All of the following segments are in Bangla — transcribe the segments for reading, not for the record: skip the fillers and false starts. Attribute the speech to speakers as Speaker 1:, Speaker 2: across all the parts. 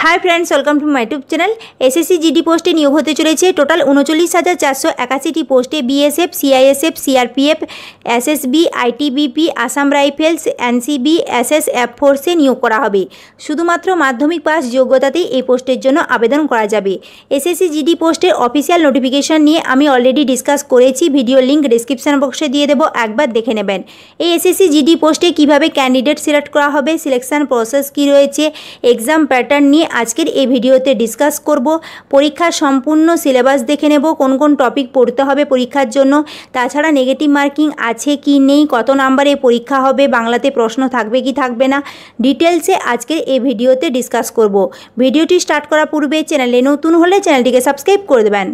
Speaker 1: High friends welcome to my YouTube channel. SSC GD पोस्टे नियोग होते चले टोटाल 39,481 पोस्टे BSF, CISF, CRPF, SSB, ITBP, Assam rifles, NCB, SSF फोर्से नियोग करा होबे। शुधुमात्र माध्यमिक पास योग्यतातेई এই পোস্টের জন্য আবেদন করা যাবে। এসএসসি জিডি পোস্টের অফিসিয়াল নোটিফিকেশন নিয়ে আমি অলরেডি ডিসকাস করেছি, ভিডিও লিংক ডেসক্রিপশন বক্সে দিয়ে দেব, একবার দেখে নেবেন। এই এসএসসি জিডি পোস্টে কিভাবে ক্যান্ডিডেট সিলেক্ট করা হবে, সিলেকশন প্রসেস কি রয়েছে, এক্সাম প্যাটার্ন নিয়ে আজকের এই ভিডিওতে ডিসকাস করব। পরীক্ষার সম্পূর্ণ সিলেবাস দেখে নেব, কোন কোন টপিক পড়তে হবে পরীক্ষার জন্য, তাছাড়া নেগেটিভ মার্কিং আছে কি নেই, কত নম্বরে পরীক্ষা হবে, বাংলাতে প্রশ্ন থাকবে কি থাকবে না, ডিটেলসে আজকের এই ভিডিওতে ডিসকাস করব। ভিডিওটি স্টার্ট করার পূর্বে চ্যানেলে নতুন হলে চ্যানেলটিকে সাবস্ক্রাইব করে দেবেন।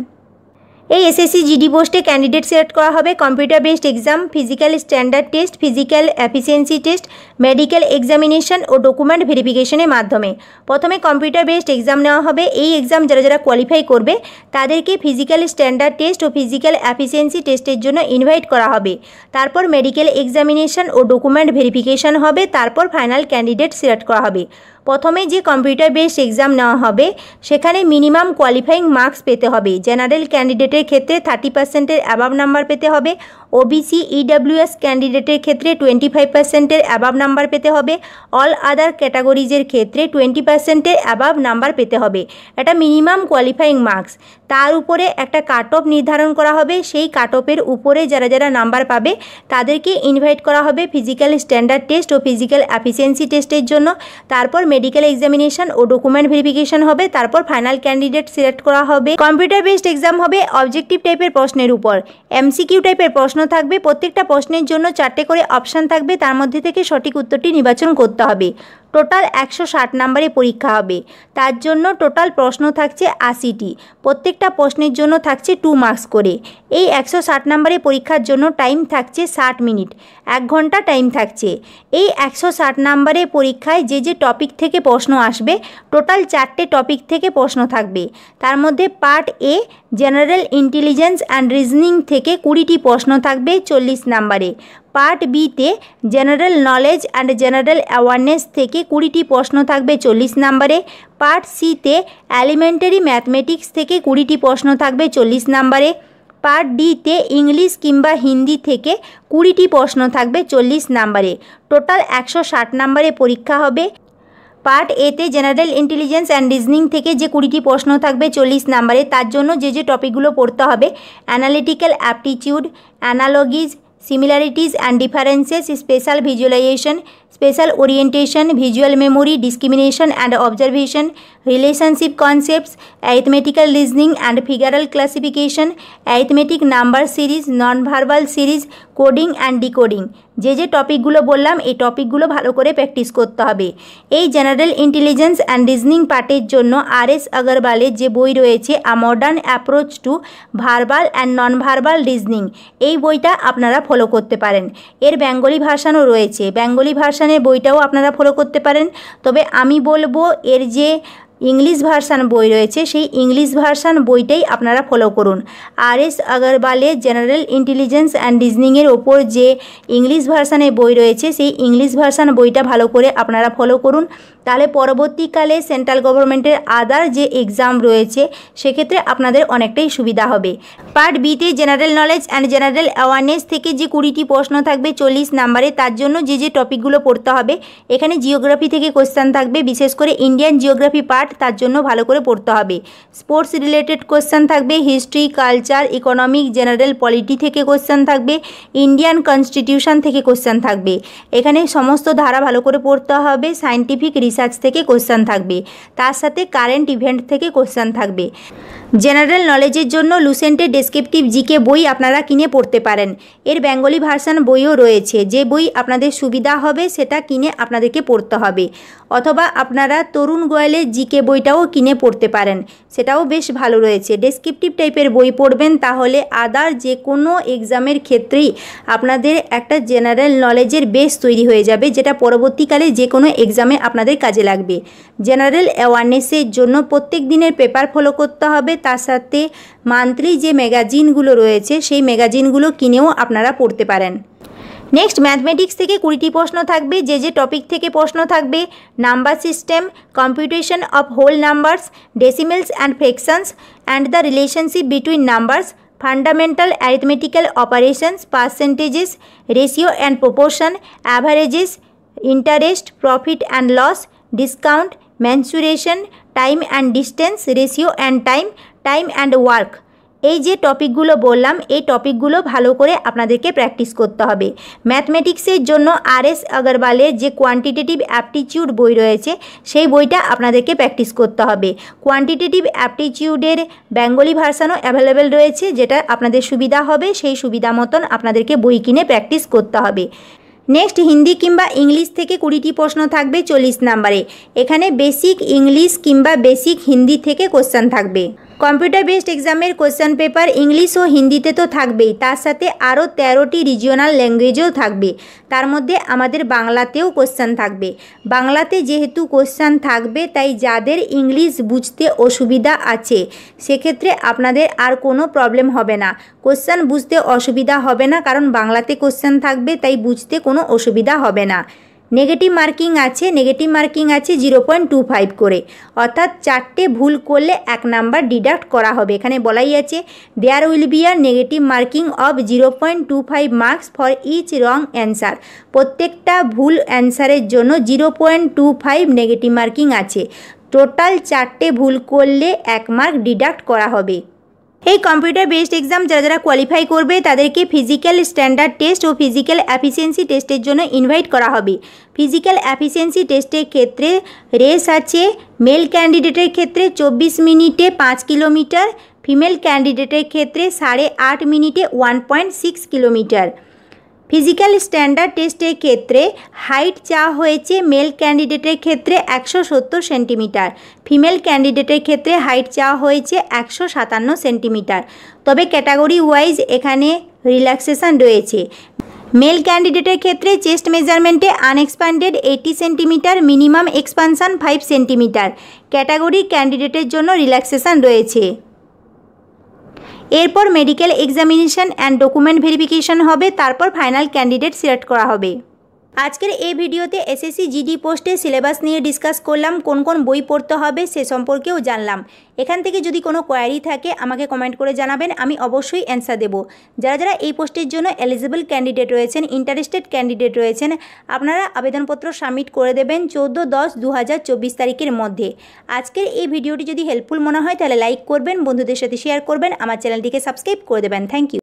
Speaker 1: এই এসএসসি জিডি পোস্টে ক্যান্ডিডেট সিলেক্ট করা হবে computer based exam, physical standard test, physical efficiency test, medical examination ও ডকুমেন্ট ভেরিফিকেশনের মাধ্যমে। প্রথমে কম্পিউটার বেসড এক্সাম নেওয়া হবে। এই এক্সাম যারা যারা কোয়ালিফাই করবে তাদেরকে ফিজিক্যাল স্ট্যান্ডার্ড টেস্ট ও ফিজিক্যাল এফিসিয়েন্সি টেস্টের জন্য ইনভাইট করা হবে। তারপর মেডিকেল এক্সামিনেশন ও ডকুমেন্ট ভেরিফিকেশন হবে, তারপর ফাইনাল ক্যান্ডিডেট সিলেক্ট করা হবে। প্রথমে যে কম্পিউটার বেসড এক্সাম নেওয়া হবে সেখানে মিনিমাম কোয়ালিফাইং মার্কস পেতে হবে। জেনারেল ক্যান্ডিডেটের ক্ষেত্রে 30%-এর অ্যাবাভ নাম্বার পেতে হবে। ওবিসি ইডব্লিউএস ক্যান্ডিডেটের ক্ষেত্রে 25%-এর অ্যাবাভ নাম্বার পেতে হবে। অল আদার ক্যাটাগরিজের ক্ষেত্রে 20%-এর অ্যাবাভ নাম্বার পেতে হবে। এটা মিনিমাম কোয়ালিফাইং মার্কস। তার উপরে একটা কাট অফ নির্ধারণ করা হবে। সেই কাট অফের উপরে যারা যারা নাম্বার পাবে তাদেরকে ইনভাইট করা হবে ফিজিক্যাল স্ট্যান্ডার্ড টেস্ট ও ফিজিক্যাল এফিসিয়েন্সি টেস্টের জন্য। তারপর মেডিকেল এক্সামিনেশন ও ডকুমেন্ট ভেরিফিকেশন হবে, তারপর ফাইনাল ক্যান্ডিডেট সিলেক্ট করা হবে। কম্পিউটার বেসড এক্সাম হবে অবজেক্টিভ টাইপের প্রশ্নের উপর। এমসিকিউ টাইপের প্রশ্ন থাকবে। প্রত্যেকটা প্রশ্নের জন্য 4টে করে অপশান থাকবে, তার মধ্যে থেকে সঠিক উত্তরটি নির্বাচন করতে হবে। টোটাল 160 নম্বরে পরীক্ষা হবে। তার জন্য টোটাল প্রশ্ন থাকছে 80টি। প্রত্যেকটা প্রশ্নের জন্য থাকছে 2 মার্কস করে। এই 160 নম্বরে পরীক্ষার জন্য টাইম থাকছে 60 মিনিট, 1 ঘন্টা টাইম থাকছে। এই 160 নম্বরে পরীক্ষায় যে যে টপিক থেকে প্রশ্ন আসবে, টোটাল 4টে টপিক থেকে প্রশ্ন থাকবে। তার মধ্যে part a general intelligence and reasoning থেকে 20টি প্রশ্ন থাকবে 40 নম্বরে। পার্ট বিতে general knowledge and general awareness থেকে 20টি প্রশ্ন থাকবে 40 নম্বরে। পার্ট সিতে এলিমেন্টারি ম্যাথমেটিক্স থেকে 20টি প্রশ্ন থাকবে 40 নম্বরে। পার্ট ডিতে ইংলিশ কিংবা হিন্দি থেকে 20টি প্রশ্ন থাকবে 40 নম্বরে। টোটাল 160 নম্বরে পরীক্ষা হবে। পার্ট এতে জেনারেল ইন্টেলিজেন্স অ্যান্ড রিজনিং থেকে যে 20টি প্রশ্ন থাকবে 40 নম্বরে, তার জন্য যে যে টপিকগুলো পড়তে হবে, analytical aptitude, analogies, similarities and differences, special visualization, special orientation, visual memory, discrimination and observation, relationship concepts, arithmetical reasoning and figural classification, arithmetic number series, non-verbal series, coding and decoding। যে যে টপিকগুলো বললাম এই টপিকগুলো ভালো করে প্র্যাকটিস করতে হবে। এই জেনারেল ইন্টেলিজেন্স অ্যান্ড রিজনিং পার্টের জন্য আর.এস. আগরওয়ালের যে বই রয়েছে আ modern approach to verbal and non verbal reasoning, এই বইটা আপনারা ফলো করতে পারেন। এর বেঙ্গলি ভার্সানও রয়েছে, বেঙ্গলি ভার্সানের বইটাও আপনারা ফলো করতে পারেন। তবে আমি বলবো এর যে ইংলিশ ভার্সান বই রয়েছে সেই ইংলিশ ভার্সান বইটাই আপনারা ফলো করুন। আর.এস. আগরওয়ালের জেনারেল ইন্টেলিজেন্স অ্যান্ড রিজনিংয়ের ওপর যে ইংলিশ ভার্সানের বই রয়েছে সেই ইংলিশ ভার্সান বইটা ভালো করে আপনারা ফলো করুন। তাহলে পরবর্তীকালে সেন্ট্রাল গভর্নমেন্টের আদার যে এক্সাম রয়েছে সেক্ষেত্রে আপনাদের অনেকটাই সুবিধা হবে। পার্ট বিতে general knowledge and general awareness থেকে যে 20টি প্রশ্ন থাকবে 40 নম্বরে, তার জন্য যে যে টপিকগুলো পড়তে হবে, এখানে জিওগ্রাফি থেকে কোশ্চেন থাকবে, বিশেষ করে ইন্ডিয়ান জিওগ্রাফি পার্ট, তার জন্য ভালো করে পড়তে হবে। স্পোর্টস রিলেটেড কোশ্চেন থাকবে, history, culture, economic, general polity থেকে কোশ্চেন থাকবে, ইন্ডিয়ান কনস্টিটিউশন থেকে কোশ্চেন থাকবে। এখানে সমস্ত ধারা ভালো করে পড়তে হবে। সায়েন্টিফিক রিসার্চ থেকে কোশ্চেন থাকবে, তার সাথে কারেন্ট ইভেন্ট থেকে কোশ্চেন থাকবে। জেনারেল নলেজের জন্য লুসেন্টের ডেসক্রিপটিভ জিকে বই আপনারা কিনে পড়তে পারেন। এর বেঙ্গলি ভার্সান বইও রয়েছে, যে বই আপনাদের সুবিধা হবে সেটা কিনে আপনাদেরকে পড়তে হবে। অথবা আপনারা তরুণ গোয়েলের জিকে বইটাও কিনে পড়তে পারেন, সেটাও বেশ ভালো রয়েছে। ডেসক্রিপটিভ টাইপের বই পড়বেন, তাহলে আদার যে কোনো এক্সামের ক্ষেত্রেই আপনাদের একটা জেনারেল নলেজের বেস তৈরি হয়ে যাবে, যেটা পরবর্তীকালে যে কোনো এক্সামে আপনাদের কাজে লাগবে। জেনারেল অ্যাওয়ারনেসের জন্য প্রত্যেক দিনের পেপার ফলো করতে হবে, তার সাথে মান্থলি যে ম্যাগাজিনগুলো রয়েছে সেই ম্যাগাজিনগুলো কিনেও আপনারা পড়তে পারেন। নেক্সট ম্যাথমেটিক্স থেকে 20টি প্রশ্ন থাকবে। যে টপিক থেকে প্রশ্ন থাকবে: number system, computation of whole numbers, decimals and fractions and the relationship between numbers, fundamental arithmetical operations, percentages, ratio and proportion, averages, interest, profit and loss, discount, mensuration, time and distance, ratio and time and work. এই যে টপিকগুলো বললাম, এই টপিকগুলো ভালো করে আপনাদেরকে প্র্যাকটিস করতে হবে। ম্যাথমেটিক্সের জন্য RS আগরওয়ালের যে কোয়ান্টিটেটিভ অ্যাপটিটিউড বই রয়েছে, সেই বইটা আপনাদেরকে প্র্যাকটিস করতে হবে। কোয়ান্টিটেটিভ অ্যাপটিটিউডের বেঙ্গলি ভার্সানও অ্যাভেলেবেল রয়েছে, যেটা আপনাদের সুবিধা হবে। সেই সুবিধা মতন আপনাদেরকে বই কিনে প্র্যাকটিস করতে হবে। নেক্সট হিন্দি কিংবা ইংলিশ থেকে 20টি প্রশ্ন থাকবে 40 নাম্বারে। এখানে বেসিক ইংলিশ কিংবা বেসিক হিন্দি থেকে কোশ্চেন থাকবে। কম্পিউটার বেসড এক্সামের কোশ্চেন পেপার ইংলিশ ও হিন্দিতে তো থাকবেই, তার সাথে আরও 13টি রিজিওনাল ল্যাঙ্গুয়েজেও থাকবে। তার মধ্যে আমাদের বাংলাতেও কোশ্চেন থাকবে। বাংলাতে যেহেতু কোশ্চেন থাকবে, তাই যাদের ইংলিশ বুঝতে অসুবিধা আছে সেক্ষেত্রে আপনাদের আর কোনো প্রবলেম হবে না। কোশ্চেন বুঝতে অসুবিধা হবে না, কারণ বাংলাতে কোশ্চেন থাকবে, তাই বুঝতে কোনো অসুবিধা হবে না। নেগেটিভ মার্কিং আছে 0.25 করে, অর্থাৎ 4টে ভুল করলে 1 নাম্বার ডিডাক্ট করা হবে। এখানে বলাই আছে there will be a negative marking of 0.25 marks for each wrong answer. প্রত্যেকটা ভুল অ্যান্সারের জন্য 0.25 নেগেটিভ মার্কিং আছে। টোটাল 4টে ভুল করলে 1 মার্ক ডিডাক্ট করা হবে। এই কম্পিউটার বেসড এক্সাম যারা কোয়ালিফাই করবে তাদেরকে ফিজিক্যাল স্ট্যান্ডার্ড টেস্ট ও ফিজিক্যাল এফিসিয়েন্সি টেস্টের জন্য ইনভাইট করা হবে। ফিজিক্যাল এফিসিয়েন্সি টেস্টের ক্ষেত্রে রেস আছে। মেল ক্যান্ডিডেটের ক্ষেত্রে 24 মিনিটে 5 কিলোমিটার, ফিমেল ক্যান্ডিডেটের ক্ষেত্রে 8.5 মিনিটে 1.6 কিলোমিটার। ফিজিক্যাল স্ট্যান্ডার্ড টেস্টের ক্ষেত্রে হাইট চাওয়া হয়েছে মেল ক্যান্ডিডেটের ক্ষেত্রে 170 সেন্টিমিটার, ফিমেল ক্যান্ডিডেটের ক্ষেত্রে হাইট চাওয়া হয়েছে 157 সেন্টিমিটার। তবে ক্যাটাগরি ওয়াইজ এখানে রিল্যাক্সেশন রয়েছে। মেল ক্যান্ডিডেটের ক্ষেত্রে চেস্ট মেজারমেন্টে unexpanded 80 centimetre, minimum expansion 5 centimetre. Category ক্যান্ডিডেটের জন্য রিল্যাক্সেশন রয়েছে। এরপর medical examination and document verification হবে, তারপর ফাইনাল ক্যান্ডিডেট সিলেক্ট করা হবে। আজকের এই ভিডিওতে এসএসসি জিডি পোস্টে সিলেবাস নিয়ে ডিসকাস করলাম, কোন কোন বই পড়তে হবে সে সম্পর্কেও জানলাম। এখান থেকে যদি কোনো কোয়ারি থাকে আমাকে কমেন্ট করে জানাবেন, আমি অবশ্যই অ্যান্সার দেব। যারা এই পোস্টের জন্য এলিজিবল ক্যান্ডিডেট রয়েছেন, ইন্টারেস্টেড ক্যান্ডিডেট রয়েছেন, আপনারা আবেদনপত্র সাবমিট করে দেবেন 14/10/2024 তারিখের মধ্যে। আজকের এই ভিডিওটি যদি হেল্পফুল মনে হয় তাহলে লাইক করবেন, বন্ধুদের সাথে শেয়ার করবেন, আমার চ্যানেলটিকে সাবস্ক্রাইব করে দেবেন। Thank you.